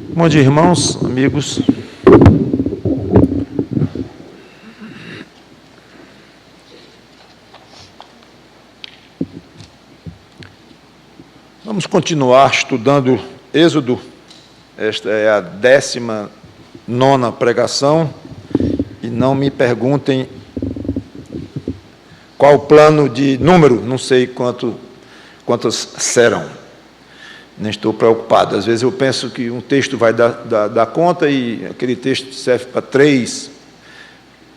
Bom dia, irmãos, amigos. Vamos continuar estudando Êxodo. Esta é a 19ª pregação. E não me perguntem qual o plano de número, não sei quantas serão. Nem estou preocupado. Às vezes eu penso que um texto vai dar conta e aquele texto serve para 3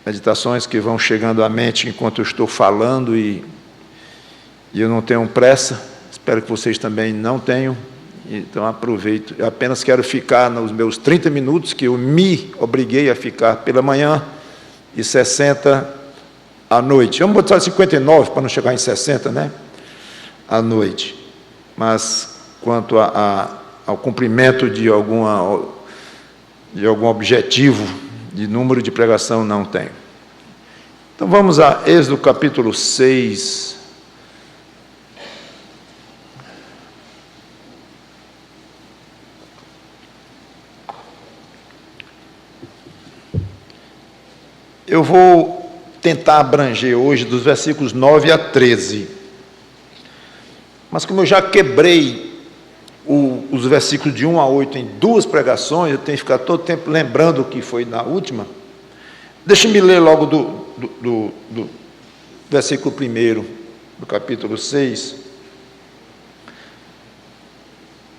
meditações que vão chegando à mente enquanto eu estou falando e eu não tenho pressa. Espero que vocês também não tenham. Então aproveito. Eu apenas quero ficar nos meus 30 minutos que eu me obriguei a ficar pela manhã e 60 à noite. Vamos botar 59 para não chegar em 60, né? À noite. Mas quanto ao cumprimento de algum objetivo de número de pregação, não tem. Então vamos a Êxodo capítulo 6. Eu vou tentar abranger hoje dos versículos 9 a 13. Mas como eu já quebrei os versículos de 1 a 8 em 2 pregações, eu tenho que ficar todo tempo lembrando o que foi na última. Deixe-me ler logo do versículo 1 do capítulo 6.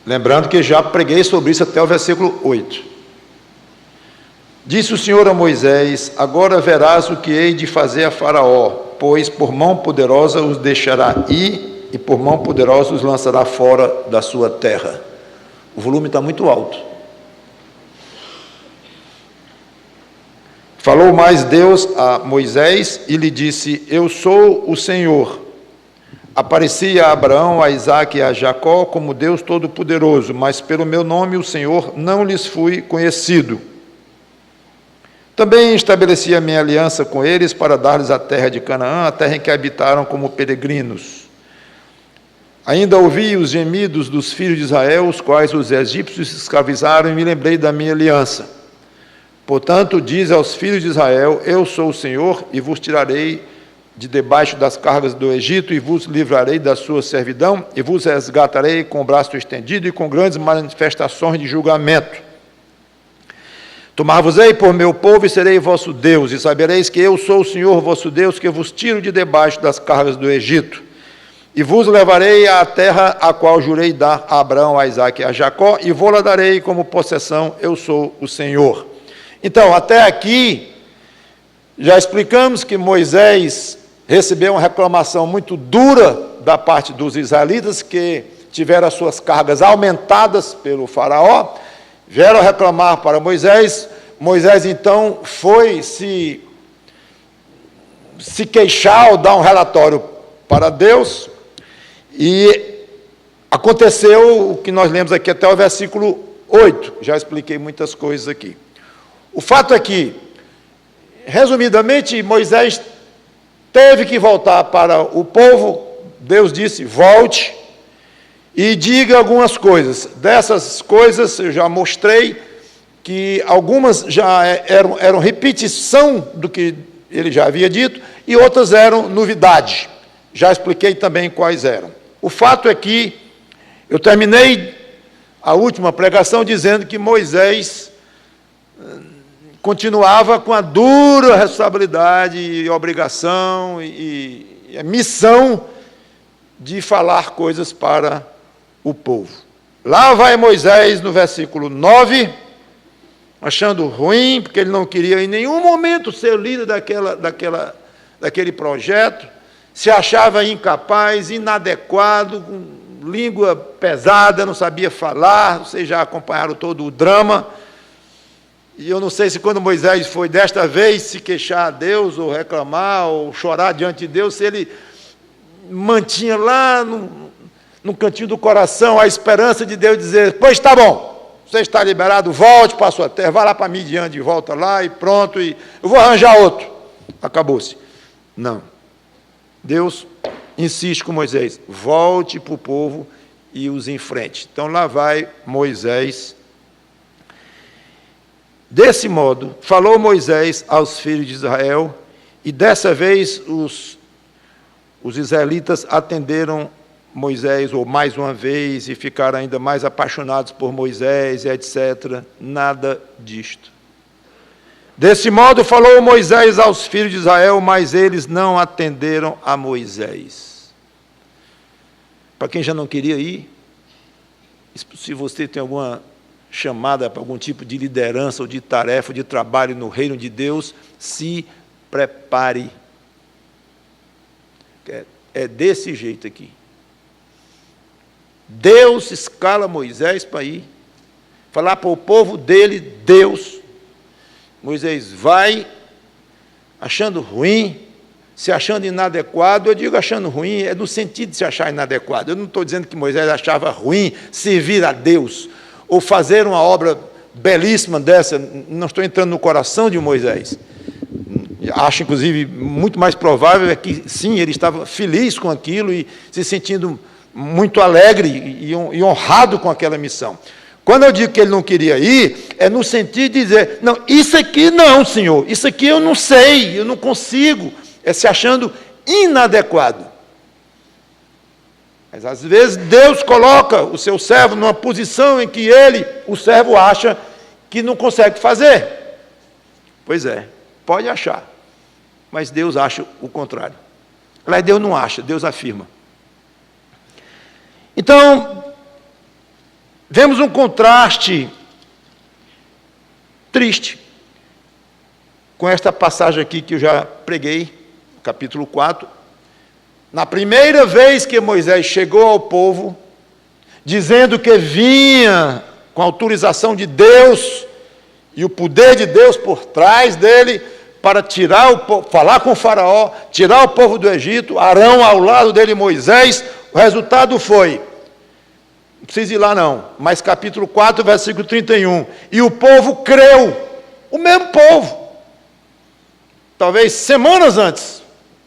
Lembrando que já preguei sobre isso até o versículo 8. Disse o Senhor a Moisés: agora verás o que hei de fazer a Faraó, pois por mão poderosa os deixará ir, e por mão poderosa os lançará fora da sua terra. O volume está muito alto. Falou mais Deus a Moisés e lhe disse: eu sou o Senhor. Apareci a Abraão, a Isaque e a Jacó como Deus Todo-Poderoso, mas pelo meu nome, o Senhor, não lhes fui conhecido. Também estabeleci a minha aliança com eles para dar-lhes a terra de Canaã, a terra em que habitaram como peregrinos. Ainda ouvi os gemidos dos filhos de Israel, os quais os egípcios escravizaram, e me lembrei da minha aliança. Portanto, diz aos filhos de Israel: eu sou o Senhor, e vos tirarei de debaixo das cargas do Egito, e vos livrarei da sua servidão, e vos resgatarei com o braço estendido e com grandes manifestações de julgamento. Tomar-vos-ei por meu povo e serei vosso Deus, e sabereis que eu sou o Senhor vosso Deus, que vos tiro de debaixo das cargas do Egito. E vos levarei à terra a qual jurei dar a Abraão, a Isaque e a Jacó, e vou-la darei como possessão, eu sou o Senhor. Então, até aqui, já explicamos que Moisés recebeu uma reclamação muito dura da parte dos israelitas, que tiveram as suas cargas aumentadas pelo faraó, vieram reclamar para Moisés. Moisés, então, foi se queixar ou dar um relatório para Deus. E aconteceu o que nós lemos aqui até o versículo 8. Já expliquei muitas coisas aqui. O fato é que, resumidamente, Moisés teve que voltar para o povo. Deus disse: volte e diga algumas coisas. Dessas coisas eu já mostrei que algumas já eram repetição do que ele já havia dito, e outras eram novidade. Já expliquei também quais eram. O fato é que eu terminei a última pregação dizendo que Moisés continuava com a dura responsabilidade e obrigação e a missão de falar coisas para o povo. Lá vai Moisés no versículo 9, achando ruim, porque ele não queria em nenhum momento ser líder daquele projeto. Se achava incapaz, inadequado, com língua pesada, não sabia falar. Vocês já acompanharam todo o drama. E eu não sei se quando Moisés foi desta vez se queixar a Deus, ou reclamar, ou chorar diante de Deus, se ele mantinha lá no cantinho do coração a esperança de Deus dizer: pois está bom, você está liberado, volte para a sua terra, vá lá para Midian de volta lá e pronto, e eu vou arranjar outro. Acabou-se. Não. Deus insiste com Moisés: volte para o povo e os enfrente. Então lá vai Moisés Desse modo, falou Moisés aos filhos de Israel, e dessa vez os israelitas atenderam Moisés, ou mais uma vez, e ficaram ainda mais apaixonados por Moisés, e etc. Nada disto. Desse modo falou Moisés aos filhos de Israel, mas eles não atenderam a Moisés. Para quem já não queria ir, se você tem alguma chamada para algum tipo de liderança ou de tarefa, ou de trabalho no reino de Deus, se prepare. É desse jeito aqui. Deus escala Moisés para ir, falar para o povo dele, Deus. Moisés vai, achando ruim, se achando inadequado. Eu digo achando ruim, é no sentido de se achar inadequado. Eu não estou dizendo que Moisés achava ruim servir a Deus, ou fazer uma obra belíssima dessa. Não estou entrando no coração de Moisés. Acho, inclusive, muito mais provável é que, sim, ele estava feliz com aquilo e se sentindo muito alegre e honrado com aquela missão. Quando eu digo que ele não queria ir, é no sentido de dizer, não, isso aqui não, Senhor, isso aqui eu não sei, eu não consigo, é se achando inadequado. Mas, às vezes, Deus coloca o seu servo numa posição em que ele, o servo, acha que não consegue fazer. Pois é, pode achar, mas Deus acha o contrário. Aliás, Deus não acha, Deus afirma. Então, vemos um contraste triste com esta passagem aqui que eu já preguei, capítulo 4. Na primeira vez que Moisés chegou ao povo, dizendo que vinha com a autorização de Deus e o poder de Deus por trás dele, para tirar o povo, falar com o faraó, tirar o povo do Egito, Arão ao lado dele, Moisés, o resultado foi, não precisa ir lá não, mas capítulo 4, versículo 31, e o povo creu, o mesmo povo, talvez semanas antes,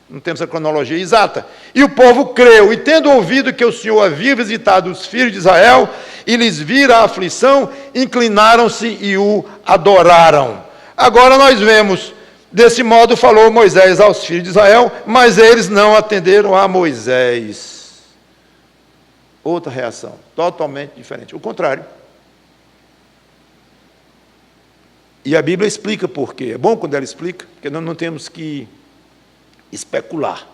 não temos a cronologia exata, e o povo creu, e tendo ouvido que o Senhor havia visitado os filhos de Israel, e lhes vira a aflição, inclinaram-se e o adoraram. Agora nós vemos, desse modo falou Moisés aos filhos de Israel, mas eles não atenderam a Moisés. Outra reação, totalmente diferente, o contrário. E a Bíblia explica por quê. É bom quando ela explica, porque nós não temos que especular.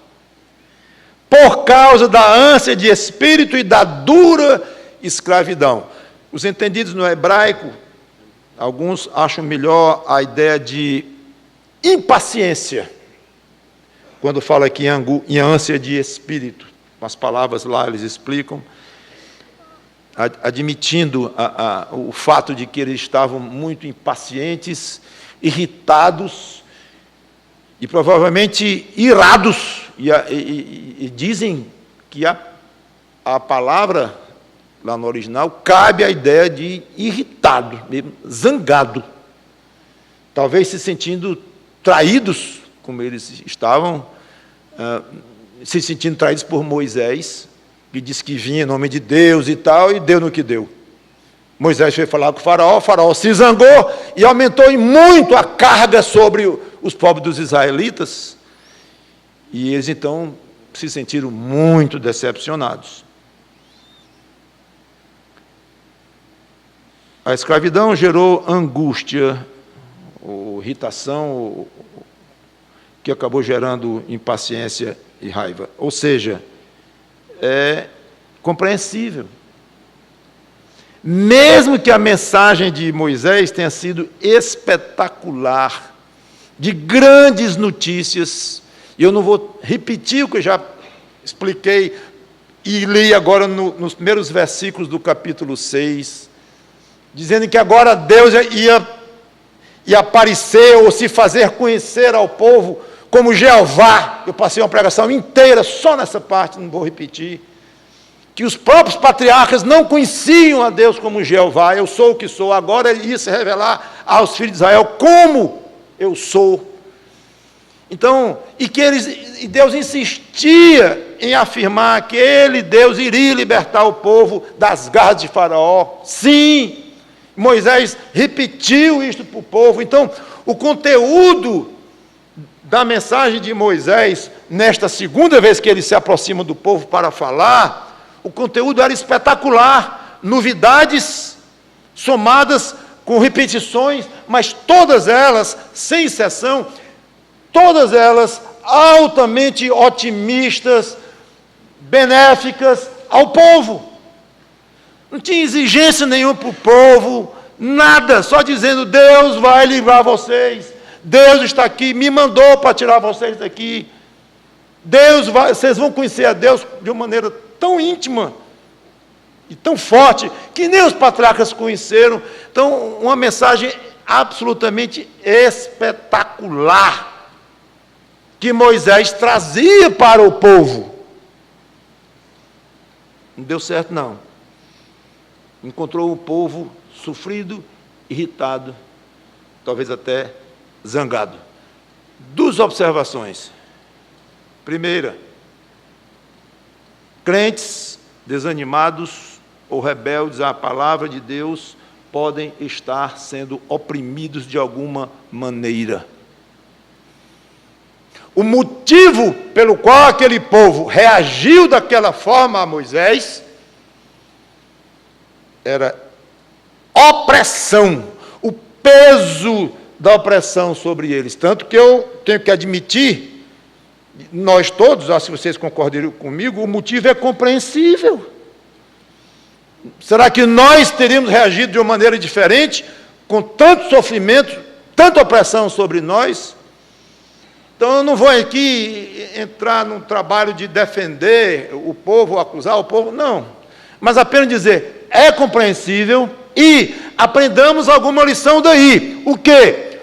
Por causa da ânsia de espírito e da dura escravidão. Os entendidos no hebraico, alguns acham melhor a ideia de impaciência, quando fala aqui em ânsia de espírito. Com as palavras lá eles explicam, admitindo o fato de que eles estavam muito impacientes, irritados e provavelmente irados, e dizem que a palavra, lá no original, cabe a ideia de irritado, mesmo, zangado, talvez se sentindo traídos, como eles estavam, se sentindo traídos por Moisés, que disse que vinha em nome de Deus e tal, e deu no que deu. Moisés foi falar com o faraó se zangou e aumentou em muito a carga sobre os pobres dos israelitas, e eles então se sentiram muito decepcionados. A escravidão gerou angústia, ou irritação, que acabou gerando impaciência e raiva. Ou seja, é compreensível. Mesmo que a mensagem de Moisés tenha sido espetacular, de grandes notícias, e eu não vou repetir o que eu já expliquei e li agora nos primeiros versículos do capítulo 6, dizendo que agora Deus ia aparecer ou se fazer conhecer ao povo como Jeová. Eu passei uma pregação inteira só nessa parte, não vou repetir, que os próprios patriarcas não conheciam a Deus como Jeová. Eu sou o que sou. Agora ele ia se revelar aos filhos de Israel como eu sou. Então, e Deus insistia em afirmar que Deus, iria libertar o povo das garras de Faraó. Sim, Moisés repetiu isto para o povo. Então, o conteúdo da mensagem de Moisés, nesta segunda vez que ele se aproxima do povo para falar, o conteúdo era espetacular, novidades somadas com repetições, mas todas elas, sem exceção, todas elas altamente otimistas, benéficas ao povo. Não tinha exigência nenhuma para o povo, nada, só dizendo: Deus vai livrar vocês, Deus está aqui, me mandou para tirar vocês daqui, vocês vão conhecer a Deus de uma maneira tão íntima e tão forte, que nem os patriarcas conheceram. Então, uma mensagem absolutamente espetacular, que Moisés trazia para o povo. Não deu certo, não. Encontrou o povo sofrido, irritado, talvez até zangado. Duas observações. Primeira, crentes desanimados ou rebeldes à palavra de Deus podem estar sendo oprimidos de alguma maneira. O motivo pelo qual aquele povo reagiu daquela forma a Moisés era opressão, o peso da opressão sobre eles. Tanto que eu tenho que admitir, nós todos, acho que vocês concordariam comigo, o motivo é compreensível. Será que nós teríamos reagido de uma maneira diferente, com tanto sofrimento, tanta opressão sobre nós? Então, eu não vou aqui entrar num trabalho de defender o povo, acusar o povo, não. Mas apenas dizer, é compreensível e aprendamos alguma lição daí. O quê?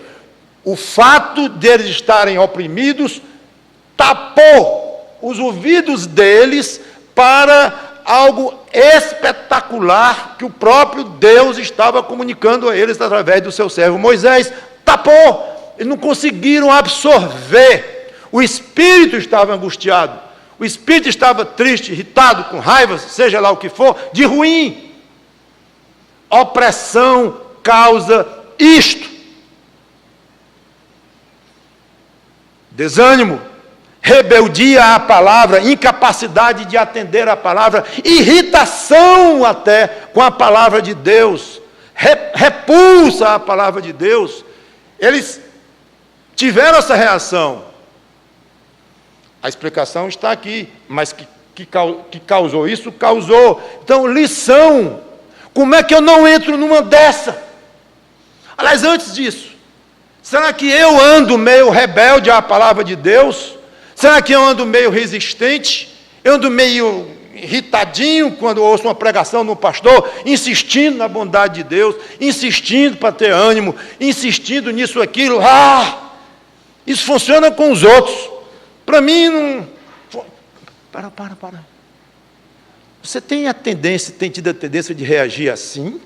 O fato deles estarem oprimidos tapou os ouvidos deles para algo espetacular que o próprio Deus estava comunicando a eles através do seu servo Moisés. Tapou. Eles não conseguiram absorver. O espírito estava angustiado, o espírito estava triste, irritado, com raiva, seja lá o que for, de ruim. Opressão causa isto: desânimo, rebeldia à palavra, incapacidade de atender à palavra, irritação até com a palavra de Deus, repulsa à palavra de Deus. Eles tiveram essa reação. A explicação está aqui, mas que causou isso? Causou. Então, lição: como é que eu não entro numa dessa? Aliás, antes disso, será que eu ando meio rebelde à palavra de Deus? Será que eu ando meio resistente? Eu ando meio irritadinho quando ouço uma pregação de um pastor, insistindo na bondade de Deus, insistindo para ter ânimo, insistindo nisso, aquilo. Isso funciona com os outros. Para mim, não... Para. Você tem tido a tendência de reagir assim?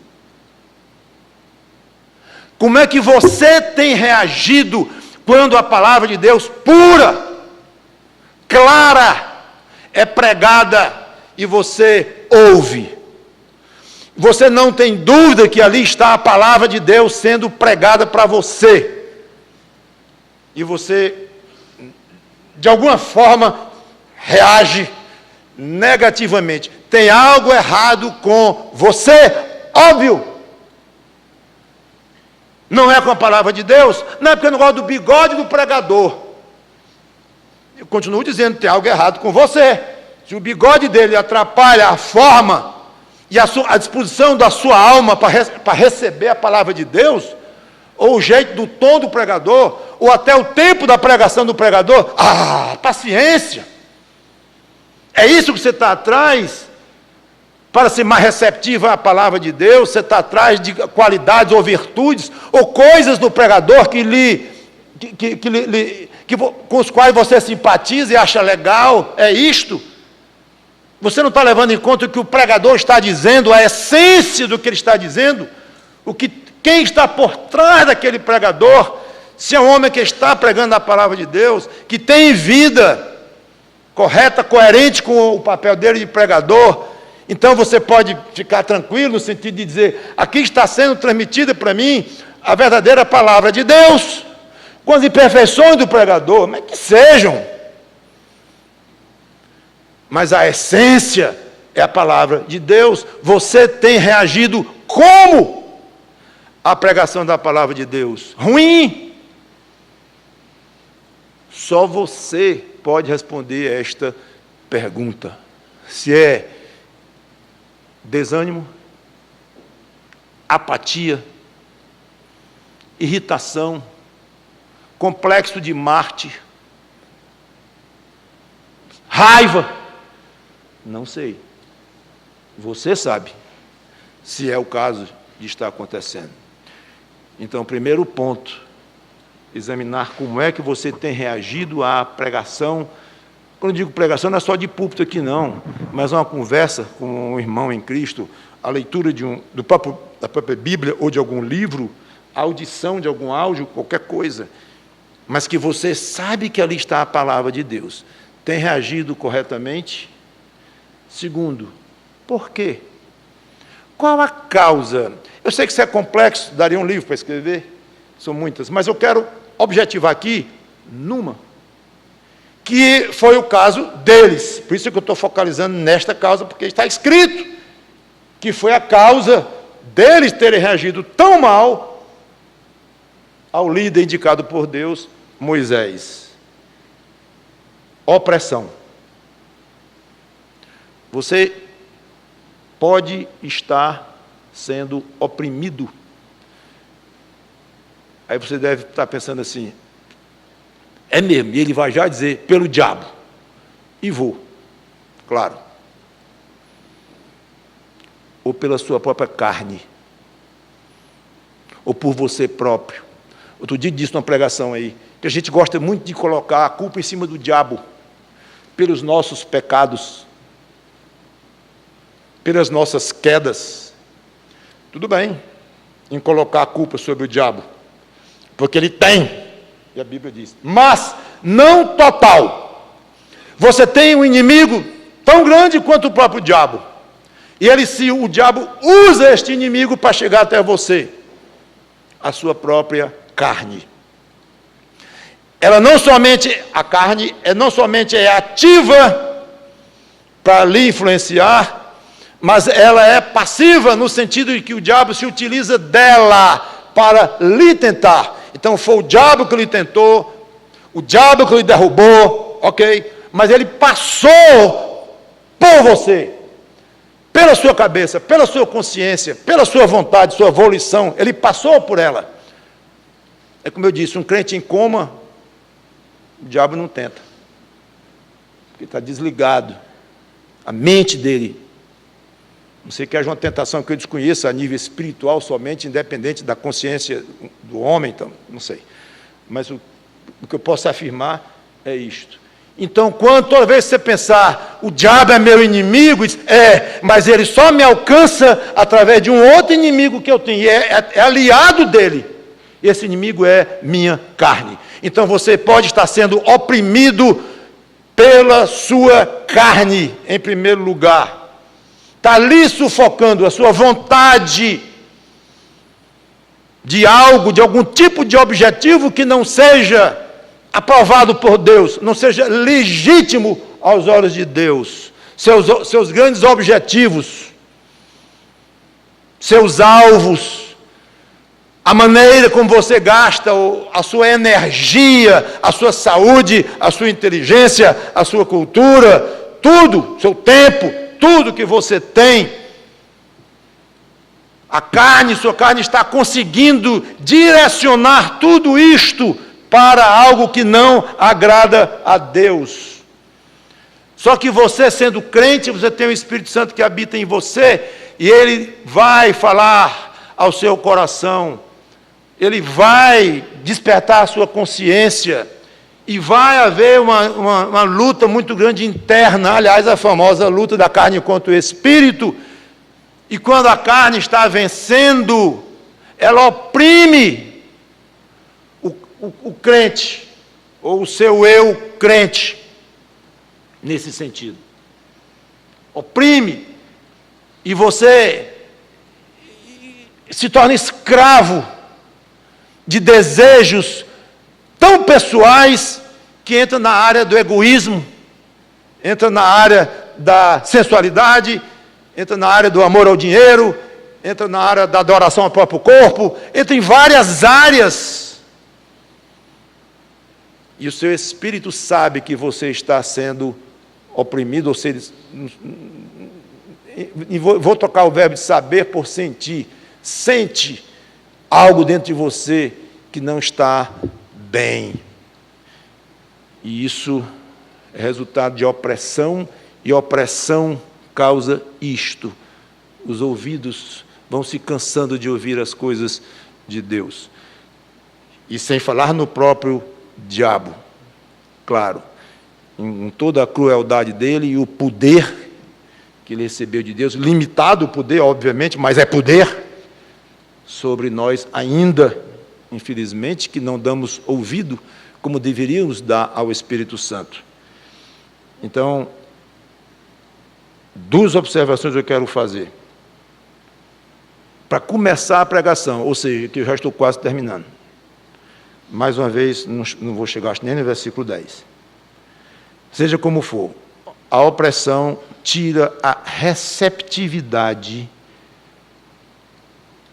Como é que você tem reagido quando a palavra de Deus pura, clara, é pregada e você ouve? Você não tem dúvida que ali está a palavra de Deus sendo pregada para você. E você, de alguma forma, reage negativamente. Tem algo errado com você, óbvio. Não é com a palavra de Deus, não é porque eu não gosto do bigode do pregador. Eu continuo dizendo, tem algo errado com você. Se o bigode dele atrapalha a forma e a disposição da sua alma para receber a palavra de Deus, ou o jeito do tom do pregador, ou até o tempo da pregação do pregador, paciência. É isso que você está atrás? Para ser mais receptivo à palavra de Deus, você está atrás de qualidades ou virtudes, ou coisas do pregador com os quais você simpatiza e acha legal? É isto? Você não está levando em conta o que o pregador está dizendo, a essência do que ele está dizendo? Quem está por trás daquele pregador? Se é um homem que está pregando a palavra de Deus, que tem vida correta, coerente com o papel dele de pregador, Então você pode ficar tranquilo no sentido de dizer, aqui está sendo transmitida para mim a verdadeira palavra de Deus, com as imperfeições do pregador, mas que sejam. Mas a essência é a palavra de Deus. Você tem reagido como a pregação da palavra de Deus? Ruim? Só você pode responder esta pergunta. Se é desânimo, apatia, irritação, complexo de mártir, raiva, não sei. Você sabe se é o caso de estar acontecendo. Então, primeiro ponto, examinar como é que você tem reagido à pregação. Quando eu digo pregação, não é só de púlpito aqui, não, mas uma conversa com um irmão em Cristo, a leitura da própria Bíblia ou de algum livro, a audição de algum áudio, qualquer coisa, mas que você sabe que ali está a palavra de Deus. Tem reagido corretamente? Segundo, por quê? Qual a causa? Eu sei que isso é complexo, daria um livro para escrever, são muitas, mas eu quero objetivar aqui numa, que foi o caso deles. Por isso que eu estou focalizando nesta causa, porque está escrito que foi a causa deles terem reagido tão mal ao líder indicado por Deus, Moisés. Opressão. Você pode estar sendo oprimido. Aí você deve estar pensando assim, é mesmo, e ele vai já dizer, pelo diabo. E vou, claro. Ou pela sua própria carne. Ou por você próprio. Outro dia disse numa pregação aí, que a gente gosta muito de colocar a culpa em cima do diabo, pelos nossos pecados, pelas nossas quedas. Tudo bem em colocar a culpa sobre o diabo, porque ele tem, e a Bíblia diz, mas não total. Você tem um inimigo tão grande quanto o próprio diabo, e o diabo usa este inimigo para chegar até você, a sua própria carne. A carne não somente é ativa para lhe influenciar, mas ela é passiva no sentido de que o diabo se utiliza dela para lhe tentar. Então foi o diabo que lhe tentou, o diabo que lhe derrubou, ok? Mas ele passou por você, pela sua cabeça, pela sua consciência, pela sua vontade, sua volição, ele passou por ela. É como eu disse, um crente em coma, o diabo não tenta, porque está desligado, a mente dele. Não sei que haja uma tentação que eu desconheça a nível espiritual somente, independente da consciência do homem, então, não sei. Mas o que eu posso afirmar é isto. Então, toda vez que você pensar, o diabo é meu inimigo, mas ele só me alcança através de um outro inimigo que eu tenho, é aliado dele. Esse inimigo é minha carne. Então, você pode estar sendo oprimido pela sua carne, em primeiro lugar. Está ali sufocando a sua vontade de algo, de algum tipo de objetivo que não seja aprovado por Deus, não seja legítimo aos olhos de Deus. Seus grandes objetivos, seus alvos, a maneira como você gasta a sua energia, a sua saúde, a sua inteligência, a sua cultura, tudo, seu tempo, tudo que você tem, sua carne está conseguindo direcionar tudo isto para algo que não agrada a Deus. Só que você, sendo crente, você tem o Espírito Santo que habita em você, e ele vai falar ao seu coração, ele vai despertar a sua consciência, e vai haver uma luta muito grande interna, aliás, a famosa luta da carne contra o Espírito, e quando a carne está vencendo, ela oprime o crente, ou o seu eu crente, nesse sentido. Oprime, e você se torna escravo de desejos tão pessoais que entra na área do egoísmo, entra na área da sensualidade, entra na área do amor ao dinheiro, entra na área da adoração ao próprio corpo, entra em várias áreas. E o seu espírito sabe que você está sendo oprimido, ou seja, e vou trocar o verbo de saber por sentir. Sente algo dentro de você que não está bem. E isso é resultado de opressão, e opressão causa isto. Os ouvidos vão se cansando de ouvir as coisas de Deus. E sem falar no próprio diabo, claro, em toda a crueldade dele e o poder que ele recebeu de Deus, limitado o poder, obviamente, mas é poder, sobre nós ainda, infelizmente, que não damos ouvido como deveríamos dar ao Espírito Santo. Então, duas observações eu quero fazer. Para começar a pregação, ou seja, que eu já estou quase terminando. Mais uma vez, não vou chegar nem no versículo 10. Seja como for, a opressão tira a receptividade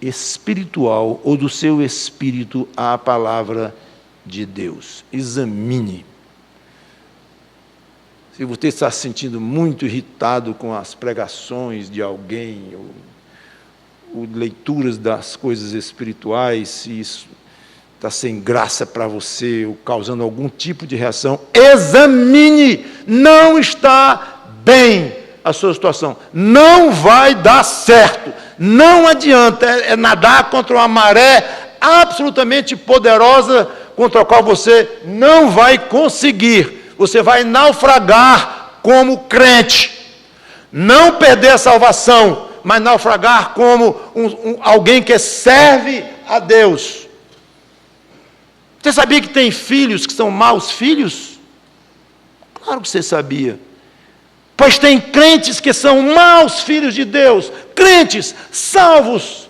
espiritual ou do seu espírito à palavra de Deus. Examine. Se você está se sentindo muito irritado com as pregações de alguém, ou leituras das coisas espirituais, se isso está sem graça para você, ou causando algum tipo de reação, examine. Não está bem a sua situação. Não vai dar certo. Não adianta. É nadar contra uma maré absolutamente poderosa, contra a qual você não vai conseguir. Você vai naufragar como crente. Não perder a salvação, mas naufragar como alguém que serve a Deus. Você sabia que tem filhos que são maus filhos? Claro que você sabia. Pois tem crentes que são maus filhos de Deus, crentes salvos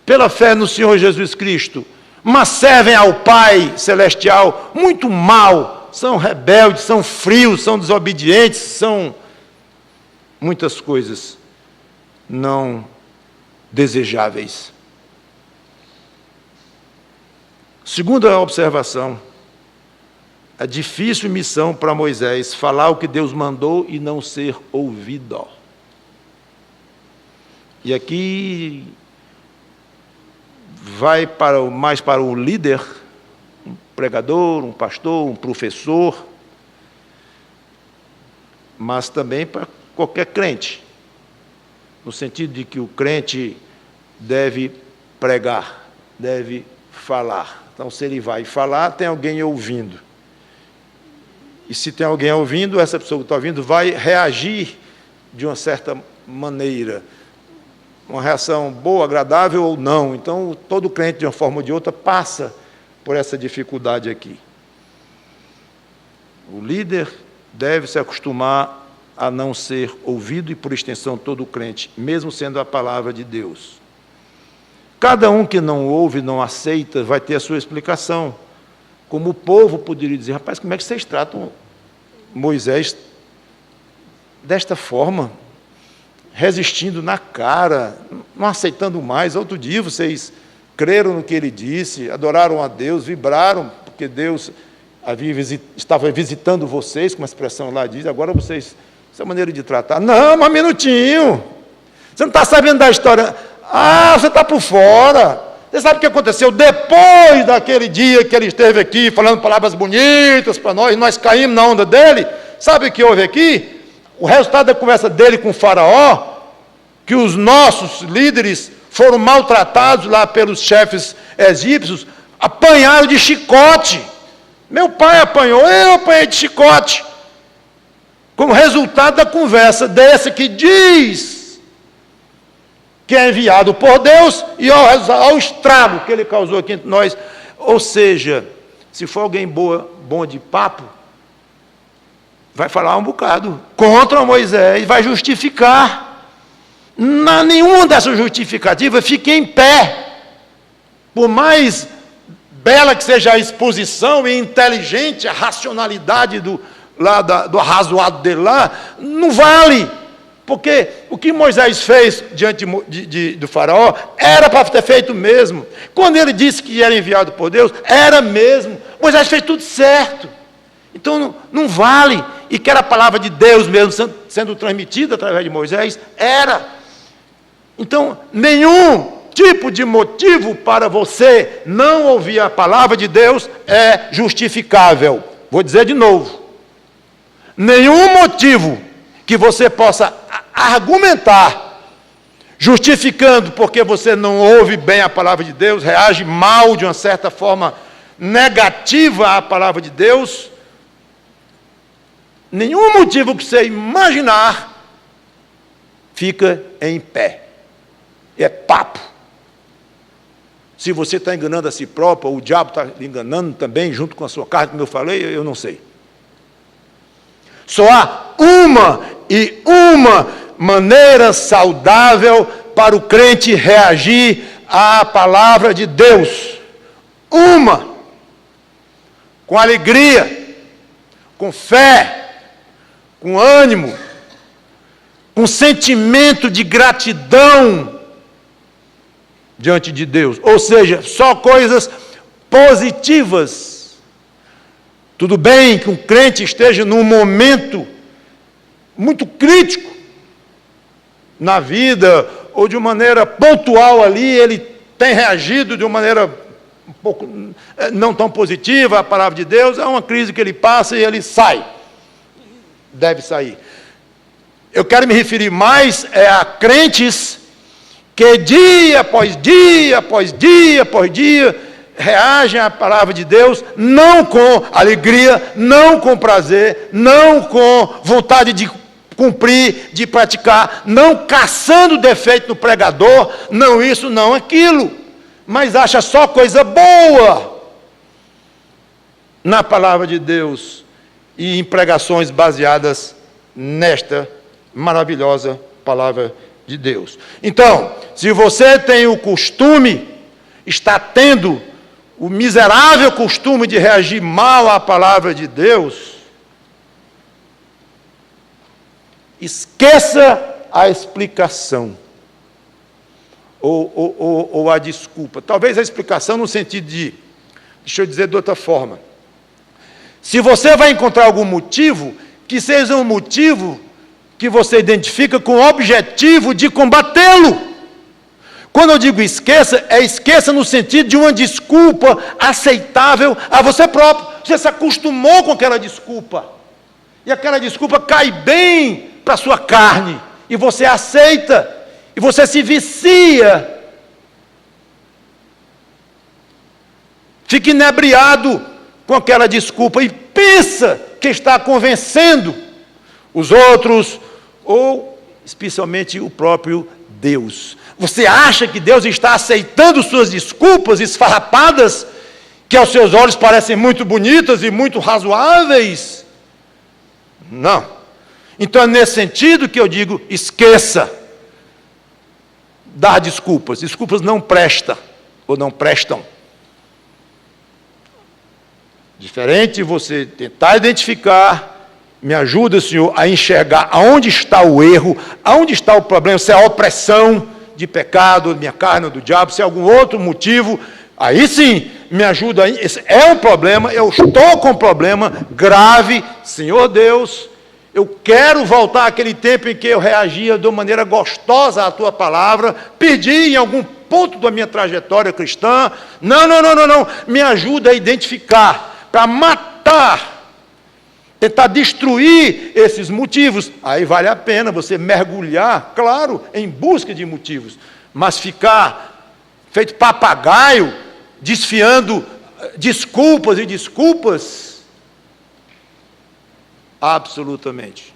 pela fé no Senhor Jesus Cristo, mas servem ao Pai Celestial muito mal, são rebeldes, são frios, são desobedientes, são muitas coisas não desejáveis. Segunda observação, a difícil missão para Moisés, falar o que Deus mandou e não ser ouvido. E aqui vai mais para o líder, um pregador, um pastor, um professor, mas também para qualquer crente, no sentido de que o crente deve pregar, deve falar. Então, se ele vai falar, tem alguém ouvindo. E se tem alguém ouvindo, essa pessoa que está ouvindo vai reagir de uma certa maneira. Uma reação boa, agradável ou não. Então, todo crente, de uma forma ou de outra, passa por essa dificuldade aqui. O líder deve se acostumar a não ser ouvido, e, por extensão, todo crente, mesmo sendo a palavra de Deus. Cada um que não ouve, não aceita, vai ter a sua explicação. Como o povo poderia dizer, rapaz, como é que vocês tratam Moisés desta forma? Resistindo na cara, não aceitando mais. Outro dia vocês creram no que ele disse, adoraram a Deus, vibraram, porque Deus estava visitando vocês, como a expressão lá diz, agora vocês, essa maneira de tratar. Não, mas um minutinho, você não está sabendo da história. Ah, você está por fora. Você sabe o que aconteceu depois daquele dia que ele esteve aqui falando palavras bonitas para nós caímos na onda dele? Sabe o que houve aqui? O resultado da conversa dele com o faraó, que os nossos líderes foram maltratados lá pelos chefes egípcios, apanharam de chicote. Meu pai apanhou, eu apanhei de chicote. Como resultado da conversa desse que diz que é enviado por Deus, e ao estrago que ele causou aqui entre nós. Ou seja, se for alguém bom de papo, vai falar um bocado contra Moisés, vai justificar. Nenhuma dessas justificativas fica em pé. Por mais bela que seja a exposição e inteligente a racionalidade do arrazoado dele lá, não vale. Porque o que Moisés fez diante do faraó era para ter feito mesmo. Quando ele disse que era enviado por Deus, era mesmo. Moisés fez tudo certo. Então não vale. E que era a palavra de Deus mesmo sendo transmitida através de Moisés, era. Então, nenhum tipo de motivo para você não ouvir a palavra de Deus é justificável. Vou dizer de novo. Nenhum motivo que você possa argumentar, justificando porque você não ouve bem a palavra de Deus, reage mal de uma certa forma negativa à palavra de Deus, nenhum motivo que você imaginar fica em pé. É papo. Se você está enganando a si próprio, ou o diabo está enganando também, junto com a sua carne, como eu falei, eu não sei. Só há uma maneira saudável para o crente reagir à palavra de Deus. Uma. Com alegria, com fé, com ânimo, com sentimento de gratidão diante de Deus. Ou seja, só coisas positivas. Tudo bem que um crente esteja num momento muito crítico na vida, ou de maneira pontual ali, ele tem reagido de uma maneira um pouco não tão positiva à palavra de Deus, é uma crise que ele passa e ele sai. Deve sair. Eu quero me referir mais a crentes que dia após dia, após dia, após dia, reagem à palavra de Deus, não com alegria, não com prazer, não com vontade de cumprir, de praticar, não caçando defeito no pregador, não isso, não aquilo, mas acha só coisa boa na palavra de Deus e em pregações baseadas nesta maravilhosa palavra de Deus. Então, se você tem o costume, está tendo o miserável costume de reagir mal à palavra de Deus, esqueça a explicação ou a desculpa. Talvez a explicação no sentido de, deixa eu dizer de outra forma, se você vai encontrar algum motivo, que seja um motivo que você identifica com o objetivo de combatê-lo. Quando eu digo esqueça, é esqueça no sentido de uma desculpa aceitável a você próprio. Você se acostumou com aquela desculpa. E aquela desculpa cai bem para a sua carne. E você aceita. E você se vicia. Fica inebriado com aquela desculpa e pensa que está convencendo os outros, ou especialmente o próprio Deus. Você acha que Deus está aceitando suas desculpas esfarrapadas, que aos seus olhos parecem muito bonitas e muito razoáveis? Não. Então é nesse sentido que eu digo, esqueça dar desculpas. Desculpas não prestam, ou não prestam. Diferente você tentar identificar, me ajuda, Senhor, a enxergar aonde está o erro, aonde está o problema, se é a opressão de pecado, da minha carne, do diabo, se é algum outro motivo, aí sim, me ajuda, esse é um problema, eu estou com um problema grave, Senhor Deus, eu quero voltar àquele tempo em que eu reagia de uma maneira gostosa à Tua palavra, perdi em algum ponto da minha trajetória cristã, não, me ajuda a identificar, para matar, tentar destruir esses motivos, aí vale a pena você mergulhar, claro, em busca de motivos, mas ficar feito papagaio, desfiando desculpas e desculpas, absolutamente.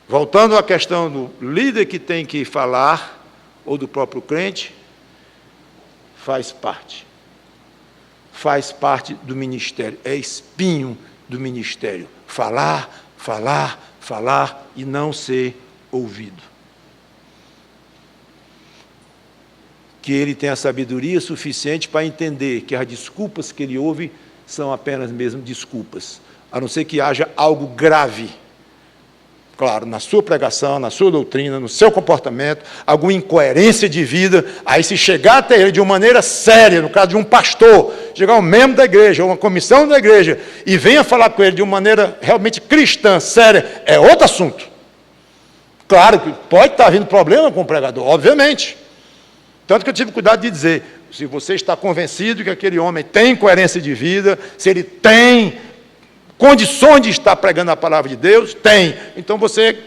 Voltando à questão do líder que tem que falar, ou do próprio crente, faz parte do ministério, é espinho do ministério, falar e não ser ouvido. que ele tenha sabedoria suficiente para entender que as desculpas que ele ouve são apenas mesmo desculpas, a não ser que haja algo grave, claro, na sua pregação, na sua doutrina, no seu comportamento, alguma incoerência de vida. Aí, se chegar até ele de uma maneira séria, no caso de um pastor, chegar um membro da igreja, ou uma comissão da igreja, e venha falar com ele de uma maneira realmente cristã, séria, é outro assunto. Claro que pode estar havendo problema com o pregador, obviamente. Tanto que eu tive cuidado de dizer, se você está convencido que aquele homem tem coerência de vida, se ele tem condições de estar pregando a palavra de Deus, tem. Então você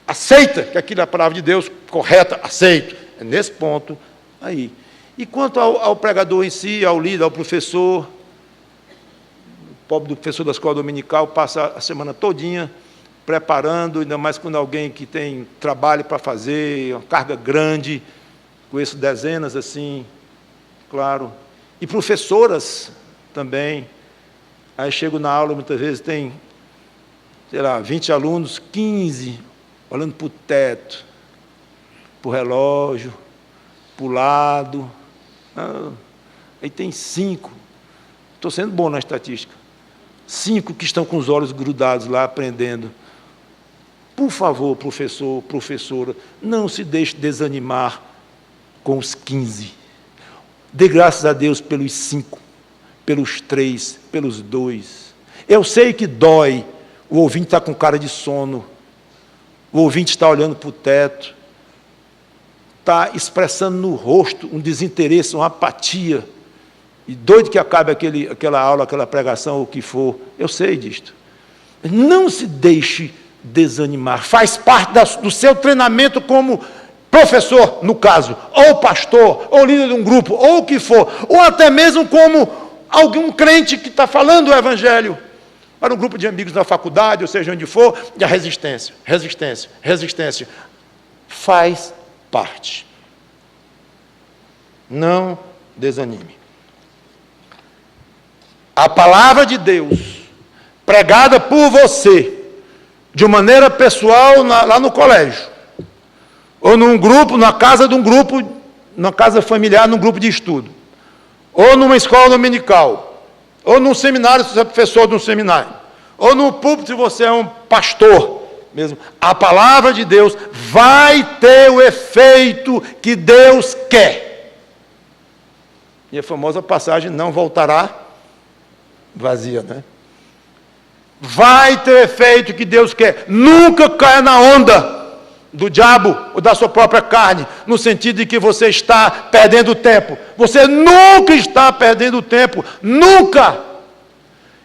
aceita que aquilo é a palavra de Deus, correta, aceito. É nesse ponto aí. E quanto ao pregador em si, ao líder, ao professor, o pobre do professor da escola dominical passa a semana todinha preparando, ainda mais quando alguém que tem trabalho para fazer, uma carga grande, conheço dezenas assim, claro, e professoras também. Aí chego na aula, muitas vezes tem, sei lá, 20 alunos, 15, olhando para o teto, para o relógio, para o lado. Aí tem 5, estou sendo bom na estatística, 5 que estão com os olhos grudados lá, aprendendo. Por favor, professor, professora, não se deixe desanimar com os 15. Dê graças a Deus pelos 5. Pelos 3, pelos 2. Eu sei que dói, o ouvinte está com cara de sono, o ouvinte está olhando para o teto, está expressando no rosto um desinteresse, uma apatia, e doido que acabe aquela aula, aquela pregação, ou o que for. Eu sei disto. Não se deixe desanimar, faz parte do seu treinamento como professor, no caso, ou pastor, ou líder de um grupo, ou o que for, ou até mesmo como algum crente que está falando o Evangelho para um grupo de amigos da faculdade, ou seja, onde for, e a resistência, resistência, resistência. Faz parte. Não desanime. A palavra de Deus, pregada por você, de maneira pessoal, lá no colégio, ou num grupo, na casa de um grupo, na casa familiar, num grupo de estudo, ou numa escola dominical, ou num seminário, se você é professor de um seminário, ou no púlpito, se você é um pastor mesmo. A palavra de Deus vai ter o efeito que Deus quer. E a famosa passagem, não voltará vazia, né? Vai ter o efeito que Deus quer. Nunca caia na onda do diabo ou da sua própria carne, no sentido de que você está perdendo tempo. Você nunca está perdendo tempo, nunca,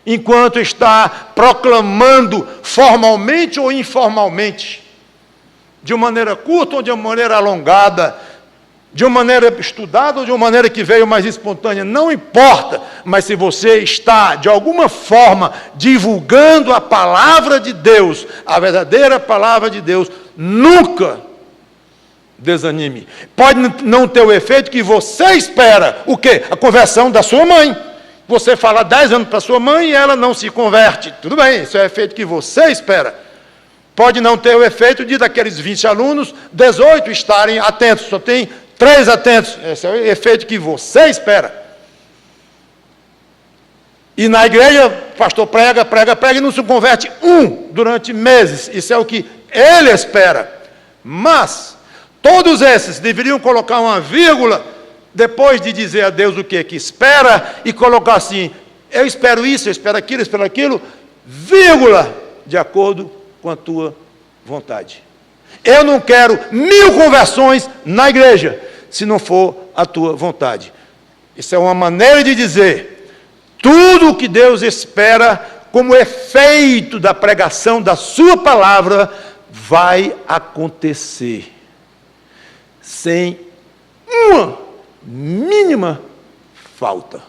enquanto está proclamando formalmente ou informalmente, de uma maneira curta ou de uma maneira alongada, de uma maneira estudada ou de uma maneira que veio mais espontânea, não importa, mas se você está, de alguma forma, divulgando a palavra de Deus, a verdadeira palavra de Deus, nunca desanime. Pode não ter o efeito que você espera. O quê? A conversão da sua mãe. Você fala 10 anos para sua mãe e ela não se converte. Tudo bem, isso é o efeito que você espera. Pode não ter o efeito de daqueles 20 alunos, 18 estarem atentos. Só tem 3 atentos. Esse é o efeito que você espera. E na igreja, o pastor prega e não se converte durante meses. Isso é o que ele espera. Mas todos esses deveriam colocar uma vírgula depois de dizer a Deus o que espera e colocar assim: eu espero isso, eu espero aquilo, vírgula, de acordo com a tua vontade. Eu não quero 1000 conversões na igreja, se não for a tua vontade. Isso é uma maneira de dizer: tudo o que Deus espera como efeito da pregação da sua palavra vai acontecer, sem uma mínima falta.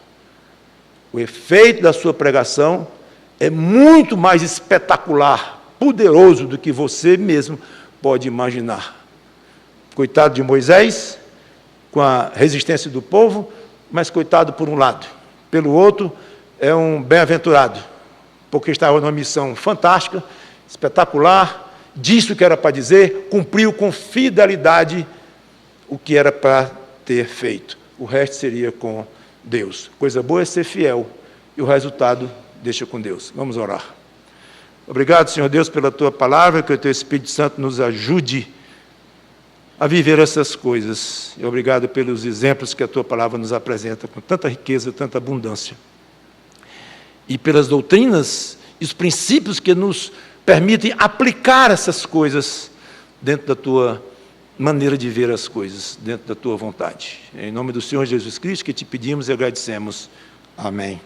O efeito da sua pregação é muito mais espetacular, poderoso do que você mesmo pode imaginar. Coitado de Moisés, com a resistência do povo, mas coitado por um lado. Pelo outro, é um bem-aventurado, porque estava numa missão fantástica, espetacular, disse o que era para dizer, cumpriu com fidelidade o que era para ter feito. O resto seria com Deus. Coisa boa é ser fiel, e o resultado deixa com Deus. Vamos orar. Obrigado, Senhor Deus, pela Tua palavra, que o Teu Espírito Santo nos ajude a viver essas coisas. E obrigado pelos exemplos que a Tua palavra nos apresenta, com tanta riqueza, tanta abundância. E pelas doutrinas e os princípios que nos permitem aplicar essas coisas dentro da Tua maneira de ver as coisas, dentro da Tua vontade. Em nome do Senhor Jesus Cristo, que te pedimos e agradecemos. Amém.